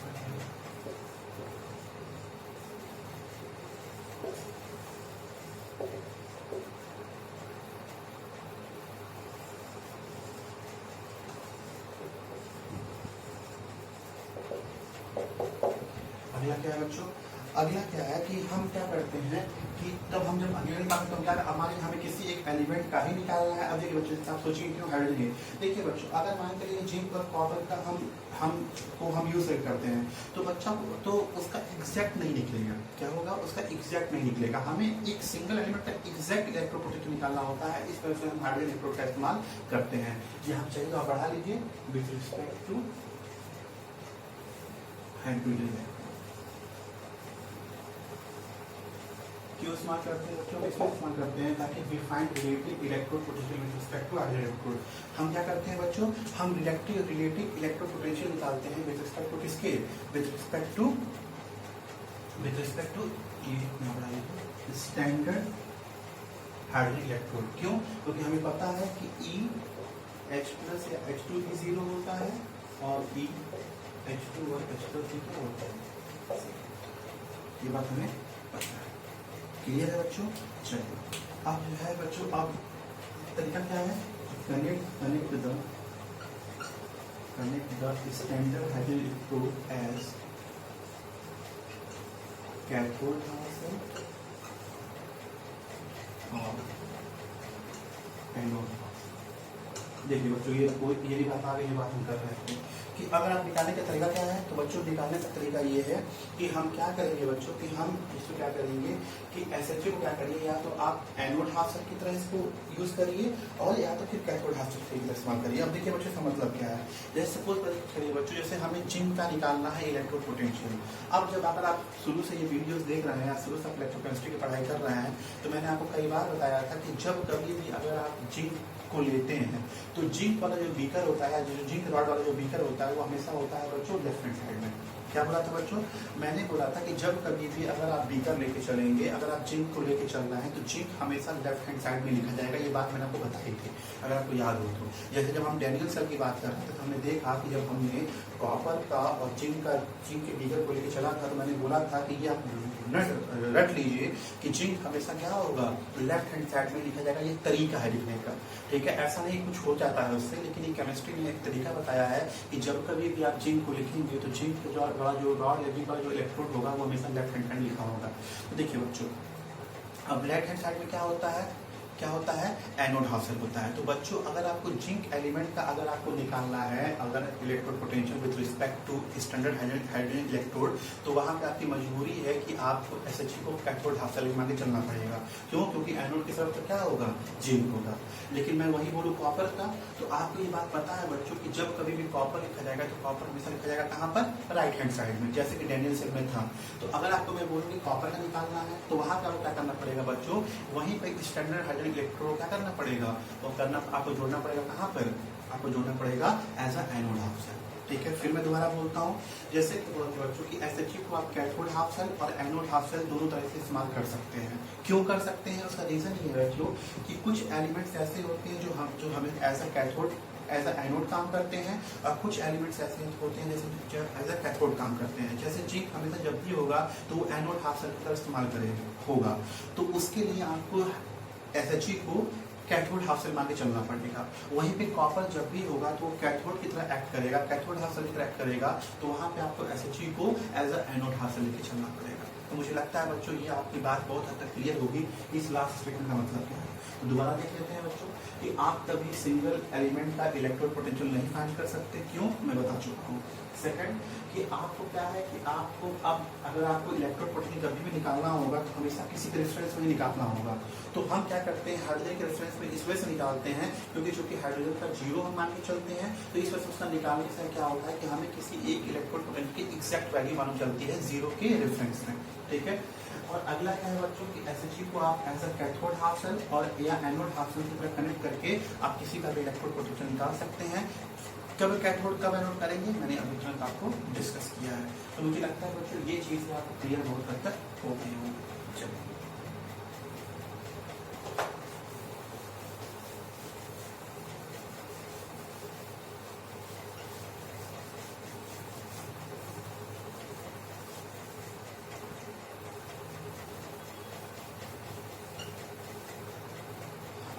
अगला क्या है बच्चों, अगला क्या है कि हम क्या करते हैं कि तब हम जब अगले बात तो क्या हमारे हमें किसी एक एलिमेंट का ही निकालना है। अब देखिए बच्चों, आप सोचिए क्यों हाइड्रोजन। देखिए बच्चों, अगर मान के लिए जिंक और कॉपर का हम यूज करते हैं तो बच्चा तो उसका एग्जैक्ट नहीं निकलेगा। क्या होगा? उसका एग्जैक्ट नहीं निकलेगा। हमें एक सिंगल एलिमेंट का एग्जैक्ट इलेक्ट्रोड पोटेंशियल निकालना होता है। इस वजह से हम हाइड्रोजन इलेक्ट्रोड का इस्तेमाल करते हैं। यहाँ चाहिए तो आप बढ़ा लीजिए विथ रिस्पेक्ट टू हाइड्रोजन। क्यों इस्तेमाल करते हैं बच्चों? इसलिए इस्तेमाल करते हैं ताकि we find relative electrode potential with respect to hydrogen electrode. हम क्या करते हैं बच्चों? हम रिलेटिव इलेक्ट्रोड पोटेंशियल निकालते हैं विद रिस्पेक्ट टू किसके? विद रिस्पेक्ट टू ये स्टैंडर्ड हाइड्रोजन इलेक्ट्रोड। क्यों? क्योंकि हमें पता है कि EH+ या H2 भी 0 होता है और EH2 और H+ भी क्या होता है, ये बात हमें पता है। क्लियर है बच्चों? चलिए, अब जो है बच्चों, अब तरीका क्या है? Connect the standard hydrogen electrode as cathode house और एनोड। देखिए बच्चों, ये भी बात आ गई, ये बात हम कर रहे थे कि अगर आप निकालने का तरीका क्या है, तो बच्चों निकालने का तरीका ये है कि हम क्या करेंगे बच्चों कि हम इसको क्या करेंगे कि SHA को क्या करिए, या तो आप एनोड हाफ सेल की तरह इसको यूज करिए और या तो फिर कैथोड हाफ सेल की तरह इस्तेमाल करिए। अब देखिए बच्चों, इसका मतलब क्या है, जैसे सपोज करिए बच्चों, जैसे हमें जिंक का निकालना है इलेक्ट्रोड पोटेंशियल। अब जब अगर आप शुरू से ये वीडियोस देख रहे हैं या शुरू से आप इलेक्ट्रोकेमिस्ट्री की पढ़ाई कर रहे हैं, तो मैंने आपको कई बार बताया था कि जब कभी भी अगर आप जिंक को लेते हैं तो जिंक वाला जो बीकर होता है, जो जिंक रॉड वाला जो बीकर होता है, वो हमेशा होता है बच्चों लेफ्ट हैंड साइड में। क्या बोला था बच्चों? मैंने बोला था कि जब कभी भी अगर आप बीकर लेके चलेंगे, अगर आप जिंक को लेके चल रहे हैं तो जिंक हमेशा लेफ्ट हैंड साइड में लिखा जाएगा। ये बात मैंने आपको बताई थी, अगर आपको याद हो तो। जैसे जब हम डैनियल सेल की बात कर रहे थे तो हमने देखा कि जब हमने कॉपर का और जिंक के बीकर को लेके चला था तो मैंने बोला था कि ये आप रट लीजिए कि जिंक हमेशा क्या होगा, लेफ्ट हैंड साइड में लिखा जाएगा। ये तरीका है लिखने का, ठीक है? ऐसा नहीं कुछ हो जाता है उससे, लेकिन ये केमिस्ट्री ने एक तरीका बताया है कि जब कभी भी आप जिंक को लिखेंगे तो जिंक का जो रॉड या जिंक का जो इलेक्ट्रोड होगा वो हमेशा लेफ्ट हैंड साइड लिखा होगा। तो देखिए बच्चों, अब लेफ्ट हैंड साइड में क्या होता है एनोड हाफ सेल होता है। तो बच्चों, अगर आपको जिंक एलिमेंट का अगर आपको निकालना है, अगर electrode potential with respect to standard hydrogen electrode, तो वहां पे आपकी मजबूरी है कि आपको SHA को कैथोड हाफ सेल मान के चलना पड़ेगा। क्यों? क्योंकि एनोड की तरफ तो क्या होगा, जिंक होगा। लेकिन मैं वही बोलूँ कॉपर का, तो आपको ये बात पता है बच्चों कि जब कभी भी कॉपर लिखा जाएगा तो कॉपर हमेशा लिखा जाएगा कहाँ पर, राइट हैंड साइड में, जैसे कि डैनियल सेल में था। तो अगर आपको मैं बोलूँ कि कॉपर का निकालना है तो वहां पर क्या करना पड़ेगा बच्चों, वहीं पर स्टैंडर्ड हाइड्रोजन इलेक्ट्रोड क्या करना पड़ेगा, वो करना आपको जोड़ना पड़ेगा कहाँ पर, आपको जोड़ना पड़ेगा as a anode half cell. ठीक है, फिर मैं दोबारा बोलता हूँ, जैसे बच्चों की SHA को आप कैथोड हाफ सेल और एनोड हाफ सेल दोनों तरह से इस्तेमाल कर सकते हैं। क्यों कर सकते हैं? उसका रीजन ये है बच्चों कि कुछ एलिमेंट्स ऐसे होते हैं जो हमें as a cathode as a anode काम करते हैं, और कुछ एलिमेंट्स ऐसे होते हैं जैसे एज अ कैथोड काम करते हैं। जैसे जिंक हमेशा जब भी होगा तो वो एनोड हाफ सेल की तरह इस्तेमाल होगा। तो उसके लिए आपको SHE को कैथोड हाफ सेल मान के चलना पड़ेगा। वहीं पे कॉपर जब भी होगा तो वो कैथोड की तरह एक्ट करेगा, कैथोड हाफ सेल की तरह एक्ट करेगा, तो वहाँ पे आपको SHE को as a anode half cell लेके चलना पड़ेगा। तो मुझे लगता है बच्चों ये आपकी बात बहुत हद तक क्लियर होगी। इस लास्ट स्टेटमेंट का मतलब क्या है, तो दोबारा देख लेते हैं बच्चों कि आप कभी सिंगल एलिमेंट का इलेक्ट्रोड पोटेंशियल नहीं फाइंड कर सकते। क्यों, मैं बता चुका हूँ। सेकंड कि आपको क्या है कि आपको अब अगर आपको इलेक्ट्रोड पोटेंशियल कभी भी निकालना होगा तो हमेशा किसी के रेफरेंस में निकालना होगा। तो हम क्या करते हैं, हाइड्रोजन के रेफरेंस में इस वजह से निकालते हैं क्योंकि चूंकि हाइड्रोजन का जीरो हम मान के चलते हैं, तो इस वजह से उसका निकालने से क्या होता है कि हमें किसी एक इलेक्ट्रोड पोटेंशियल की एग्जैक्ट वैल्यू मालूम चलती है जीरो के रेफरेंस में। ठीक है। और अगला क्या है बच्चों कि SHE को आप as a cathode half cell और या एनोड हाफ सेल की तरह कनेक्ट करके आप किसी का भी इलेक्ट्रोड पोटेंशियल निकाल सकते हैं। कब कैथोड कब एनोड करेंगे, मैंने अभी तुरंत आपको डिस्कस किया है। तो मुझे लगता है बच्चों ये चीज़ आपको क्लियर बहुत हद तक हो गई होगी। चलिए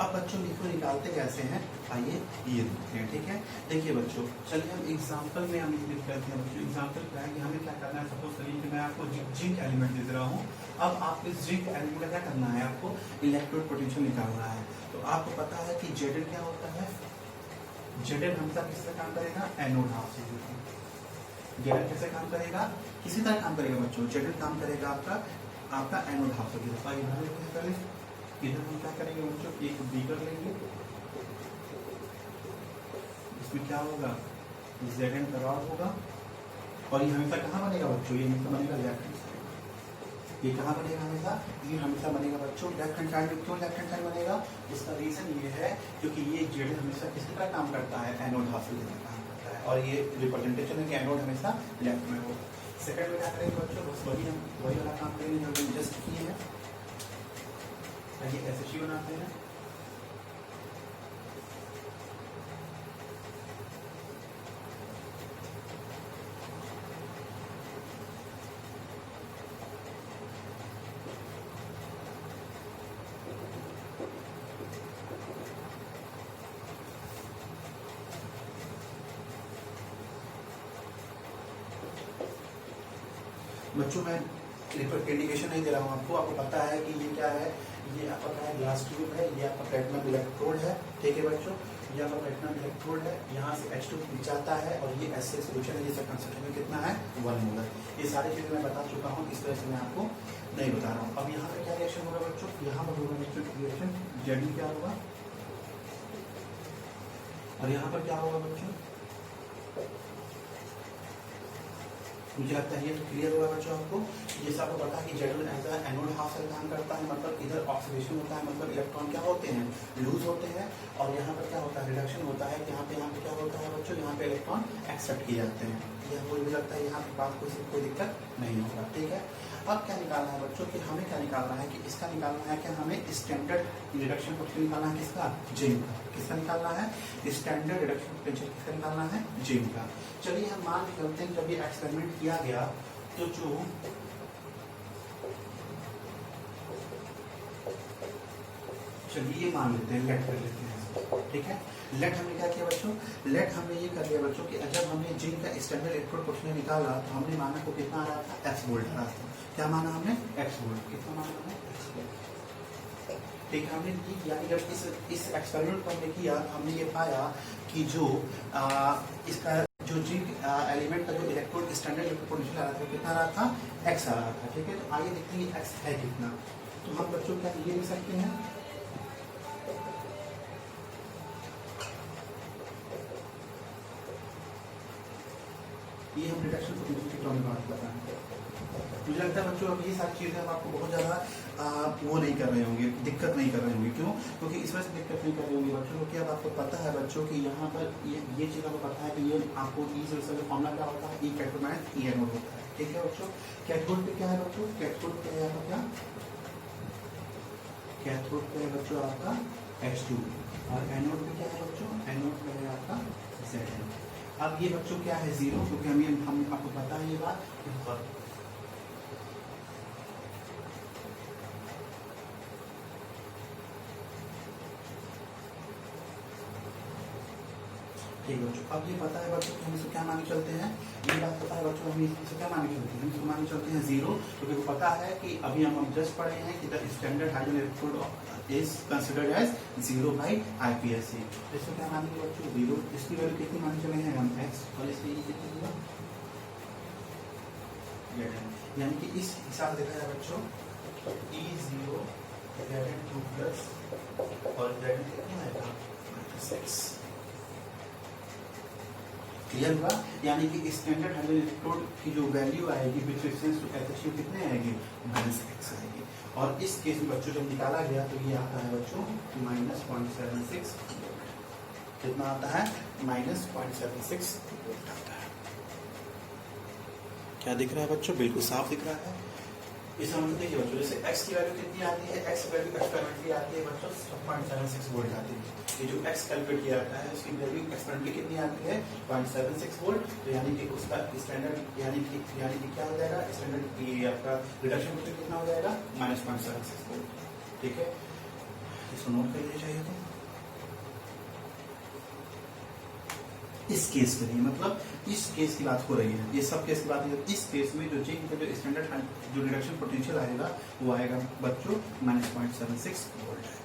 अब बच्चों लिखो निकालते कैसे हैं, आइए ये देखते हैं। ठीक है, देखिए बच्चों, चलिए हम एग्जांपल में हम लिख करते हैं बच्चों। एग्जांपल क्या है कि हमें क्या करना है, सपोज करिए कि मैं आपको जिंक एलिमेंट दे रहा हूँ। अब आपको इस जिंक एलिमेंट का क्या करना है, आपको इलेक्ट्रोड पोटेंशियल निकालना है। तो आपको पता है कि Zn क्या होता है, Zn हमेशा किस तरह काम करेगा, एनोड हाफ सेल। Zn कैसे काम करेगा, किसी तरह काम करेगा बच्चों। Zn काम करेगा आपका एनोड हाफ सेल। इधर हम क्या करेंगे बच्चों, एक बीकर लेंगे, इसमें क्या होगा, Zn का रॉड होगा, और ये हमेशा कहाँ बनेगा बच्चों, ये हमेशा बनेगा लेफ्ट हैंड साइड। ये कहाँ बनेगा हमेशा, ये हमेशा बनेगा बच्चों लेफ्ट हैंड साइड में। क्यों लेफ्ट हैंड साइड बनेगा, इसका रीजन ये है क्योंकि ये Zn हमेशा किस तरह काम करता है, एनोड हाफ सेल की तरह काम करता है, और ये रिप्रेजेंटेशन है कि एनोड हमेशा लेफ्ट में होगा। सेकंड में क्या करेंगे बच्चों, बस वही वाला काम करेंगे जो हमने जस्ट किए हैं। ये SHE बनाते हैं। बच्चों मैं इंडिकेशन नहीं दे रहा हूँ आपको, आपको पता है कि ये क्या है, ये आपका क्या है, ग्लास ट्यूब है, ये आपका प्लेटिनम इलेक्ट्रोड है। ठीक है बच्चों, ये आपका प्लेटिनम इलेक्ट्रोड है, यहाँ से H2 जाता है और ये एसिड सोल्यूशन है, जिसका कंसंट्रेशन कितना है 1 मोलर। ये सारी चीजें मैं बता चुका हूँ, इस वजह से मैं आपको नहीं बता रहा हूँ। अब यहाँ पे क्या रिएक्शन होगा बच्चों, यहाँ पर होगा रिएक्शन Zn क्या होगा, और यहाँ पर क्या होगा बच्चों, मुझे लगता है ये तो क्लियर होगा बच्चों आपको। ये सब पता है कि Zn as a anode half cell काम करता है, मतलब इधर ऑक्सीडेशन होता है, मतलब इलेक्ट्रॉन क्या होते हैं, लूज होते हैं, और यहाँ पर क्या होता है, रिडक्शन होता है। यहाँ पे क्या होता है बच्चों, यहाँ पे इलेक्ट्रॉन एक्सेप्ट किए जाते हैं। यह मुझे लगता है यहाँ पे बात कोई दिक्कत नहीं होगा। ठीक है, अब क्या निकालना है बच्चों कि हमें क्या निकालना है, कि इसका निकालना है कि हमें स्टैंडर्ड रिडक्शन पोटेंशियल निकालना है, किसका, जिंक का। किसका निकालना है, स्टैंडर्ड रिडक्शन पोटेंशियल किसका निकालना है, जिंक का। चलिए हम मान के चलते हैं जब ये एक्सपेरिमेंट किया गया तो जो चलिए ये मान लेते हैं, लेट कर लेते हैं। ठीक है, लेट हमने क्या किया बच्चों, लेट हमने ये कर लिया बच्चों कि जब हमने जिंक का स्टैंडर्ड इलेक्ट्रोड पोटेंशियल निकाला तो हमने माना को कितना आ रहा था, x वोल्ट आ रहा था। क्या माना हमने, x वोल्ट। कितना माना हमने, x वोल्ट। ठीक है, हमने यानी जब इस एक्सपेरिमेंट को हमने किया तो हमने ये पाया कि जो इसका जो जिंक एलिमेंट का जो इलेक्ट्रोड स्टैंडर्ड इलेक्ट्रोड पोटेंशियल आ रहा था कितना आ रहा था, x आ रहा था। ठीक है, तो आइए देखते हैं x है कितना। तो हम बच्चों क्या ये लिख सकते हैं, ये हम रिडक्शन पोटेंशियल के टर्म में बात कर रहे हैं। मुझे लगता है बच्चों अब ये सारी चीजें हम आपको बहुत ज्यादा वो नहीं कर रहे होंगे, दिक्कत नहीं कर रहे होंगे। क्यों, क्योंकि इस वजह से दिक्कत नहीं कर रहे होंगे बच्चों, क्योंकि अब आपको पता है बच्चों कि यहाँ पर ये चीज आपको पता है कि ये आपको ई सोल्यूशन का फॉर्मूला क्या होता है, ई कैथोड माइनस ई एनोड होता है। ठीक है बच्चों, कैथोड पे क्या है बच्चों, कैथोड पे है आपका क्या, कैथोड पे है बच्चों आपका H2, और एनोड पे क्या है बच्चों, एनोड पे है आपका Zn। अब ये बच्चों क्या है, 0, क्योंकि हम आपको पता है ये बात। 0 ठीक है बच्चों, अब ये पता है बच्चों कि हम इसको क्या माने चलते हैं, ये बात पता है बच्चों हम इसको क्या माने चलते हैं, हम इसको माने चलते हैं जीरो, क्योंकि वो पता है कि अभी हम जस्ट पढ़े हैं कि the standard hydrogen electrode is considered as zero by IPSC. इसको क्या मानेंगे बच्चों, जीरो। इसकी वैल्यू कितनी माने चले हैं हम, एक्स, और इसकी कितनी होगा, यानी कि इस हिसाब से देखा जाए बच्चों ई जीरो टू प्लस और जेड कितना आएगा -6। क्लियर हुआ, यानी कि स्टैंडर्ड हाइड्रोजन इलेक्ट्रोड की जो वैल्यू आएगी विथ रेफरेंस टू एचएसयू कितने आएगी, -x आएगी। और इस केस में बच्चों जब निकाला गया तो ये आता है बच्चों -0.76, कितना आता है, -0.76 आता है। क्या दिख रहा है बच्चों, बिल्कुल साफ दिख रहा है। इसे हम देखिए बच्चों, जैसे x की वैल्यू कितनी आती है, x वैल्यू एक्सपेरिमेंटली आती है बच्चों 0.76 वोल्ट आती है। ये जो x कैलकुलेट किया जाता है उसकी वैल्यू एक्सपेरिमेंटली कितनी आती है, 0.76 वोल्ट। तो यानी कि उसका स्टैंडर्ड यानी कि क्या हो जाएगा, स्टैंडर्ड ये आपका रिडक्शन वोल्टेज कितना हो जाएगा, -0.76 वोल्ट। ठीक है, इसको नोट कर लीजिए चाहिए तो। इस केस के लिए मतलब इस केस की बात हो रही है, ये सब केस की बात है। इस केस में जो जिंक का जो स्टैंडर्ड जो रिडक्शन पोटेंशियल आएगा वो आएगा बच्चों -0.76 वोल्ट है।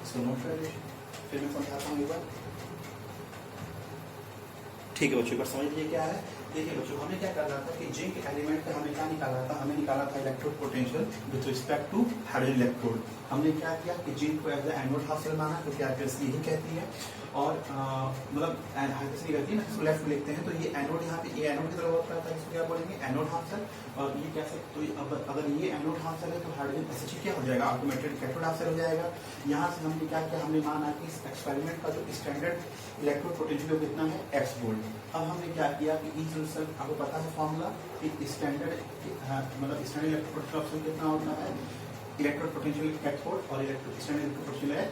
इसको नोट कर लीजिए, फिर मैं समझाता हूँ एक बार। ठीक है बच्चों, एक बार समझ लीजिए क्या है। देखिए बच्चों, हमें क्या करना था कि जिंक एलिमेंट का हमें क्या निकाला था, हमें निकाला था electrode potential with respect to hydrogen electrode. हमने क्या किया कि जिंक को as the anode half cell माना, क्योंकि आईपीएससी यही कहती है। और मतलब हाइड्रोजन कहती है ना, इसको लेफ्ट में लिखते हैं तो ये एनोड, यहाँ पे ये एनोड की तरह वर्क करता है, इसको क्या बोलेंगे, एनोड हाफ सेल। और ये कैसे, तो अगर ये एनोड हाफ सेल है तो हाइड्रोजन एसएच क्या हो जाएगा, ऑटोमेटेड कैथोड हाफ सेल हो जाएगा। यहाँ से हमने क्या किया, हमने माना कि इस एक्सपेरिमेंट का जो स्टैंडर्ड इलेक्ट्रोड पोटेंशियल कितना है, x वोल्ट। अब हमने क्या किया कि इस आपको पता है फॉर्मूला कि स्टैंडर्ड मतलब स्टैंडर्ड इलेक्ट्रोड पोटेंशियल कितना होता है, इलेक्ट्रोड पोटेंशियल कैथोड और स्टैंडर्ड इलेक्ट्रोड पोटेंशियल है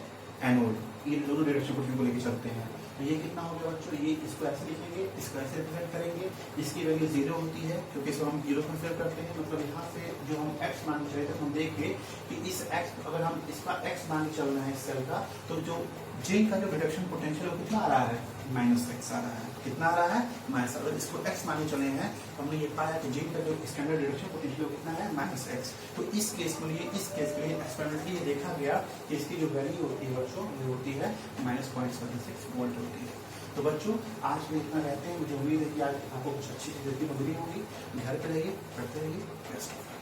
एनोड, ये दोनों डायरेक्शन पोटेंशियल को लेके चलते हैं। तो ये कितना हो गया बच्चों, ये इसको ऐसे लिखेंगे, इसको ऐसे रिप्रेजेंट करेंगे। इसकी वैल्यू 0 होती है क्योंकि इसको हम 0 कंसिडर करते हैं। मतलब यहाँ से जो हम x मान के चले थे, हम देखें कि इस x अगर हम इसका x मान के चल रहे हैं इस सेल का, तो जो जिंक का जो रिडक्शन पोटेंशियल वो कितना आ रहा है, -x आ रहा है। कितना आ रहा है, माइनस। अगर इसको x मान के चले हैं तो हमने ये पाया कि जिंक का जो स्टैंडर्ड रिडक्शन पोटेंशियल कितना है, -x। तो इस केस के लिए एक्सपेरिमेंटली ये देखा गया कि इसकी जो वैल्यू होती है बच्चों वो होती है -0.76 वोल्ट होती है। तो बच्चों आज में इतना रहते हैं। मुझे उम्मीद है कि आज आपको कुछ अच्छी चीजें मिली होगी। घर पे रहिए, पढ़ते रहिए।